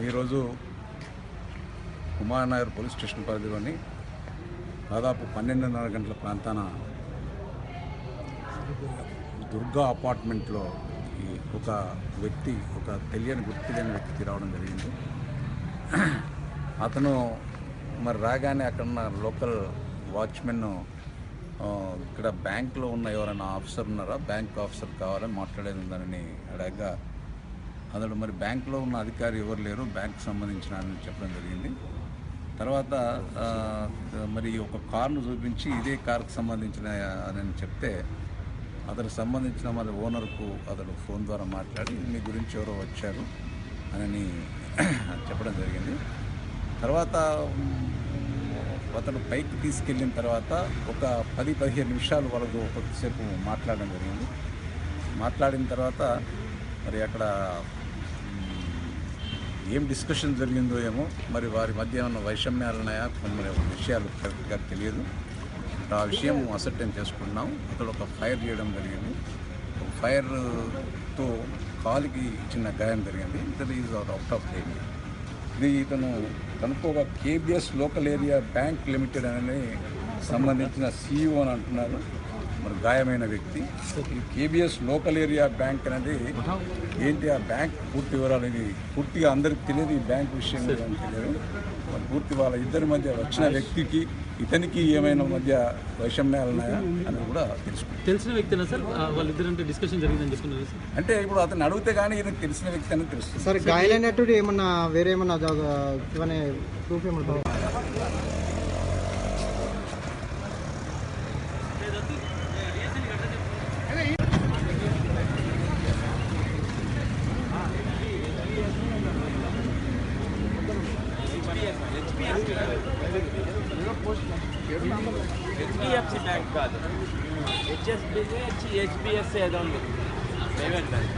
ఈరోజు Umanagar police station పరిధిలోని దాదాపు 12:30 గంటల ప్రాంతాన దుర్గా అపార్ట్మెంట్లో ఒక వ్యక్తి, ఒక గుర్తు తెలియని వ్యక్తి రావడం జరిగింది. అతను మరి రాగానే అక్కడున్న లోకల్ వాచ్మెన్ ఇక్కడ బ్యాంక్లో ఉన్న ఎవరైనా ఆఫీసర్ ఉన్నారా, బ్యాంక్ ఆఫీసర్ కావాలని మాట్లాడేది ఉందని అడగగా అతడు మరి బ్యాంకులో ఉన్న అధికారి ఎవరు లేరు, బ్యాంకు సంబంధించిన అని చెప్పడం జరిగింది. తర్వాత మరి ఒక కారును చూపించి ఇదే కారుకు సంబంధించిన అని చెప్తే అతనికి సంబంధించిన మరి ఓనర్కు అతడు ఫోన్ ద్వారా మాట్లాడి మీ గురించి ఎవరో వచ్చారు అని చెప్పడం జరిగింది. తర్వాత అతను పైకి తీసుకెళ్ళిన తర్వాత ఒక 10-15 నిమిషాలు వరకు కొద్దిసేపు మాట్లాడడం జరిగింది. మాట్లాడిన తర్వాత మరి అక్కడ ఏం డిస్కషన్ జరిగిందో ఏమో, మరి వారి మధ్య ఏమన్నా వైషమ్యాలు ఉన్నాయా, కొన్ని విషయాలు కరెక్ట్గా తెలియదు. ఆ విషయం అసర్టైన్ చేసుకుంటున్నాం. అతడు ఒక ఫైర్ చేయడం జరిగింది. ఫైర్తో కాలుకి చిన్న గాయం జరిగింది. ఇతను ఈజ్ అవుట్ ఆఫ్ లైన్. ఇది ఇతను కనుకోగా KBS local area bank limited అనేది సంబంధించిన CEO అని అంటున్నారు. మరి గాయమైన వ్యక్తి ఈ కేబిఎస్ లోకల్ ఏరియా బ్యాంక్ అనేది ఏంటి, ఆ బ్యాంక్ పూర్తి వివరాలు ఇది పూర్తిగా అందరికి తెలియదు. ఈ బ్యాంక్ విషయం తెలియదు. మరి పూర్తి వాళ్ళ ఇద్దరి మధ్య వచ్చిన వ్యక్తికి ఇతనికి ఏమైనా మధ్య వైషమ్యాలు ఉన్నాయా అని కూడా తెలిసిన వ్యక్తి సార్. వాళ్ళిద్దరంటే డిస్కషన్ జరిగిందని చెప్తున్నారు సార్. అంటే ఇప్పుడు అతను అడిగితే కానీ ఇది తెలిసిన వ్యక్తి అని తెలుస్తుంది సార్. గాయాలైనట్టు ఏమన్నా వేరే ఏమన్నా ప్రూఫ్ ఏమన్నా HDFC బ్యాంక్ కాదు, HSBC ఏదో ఉంది ప్రైవేట్ బ్యాంక్.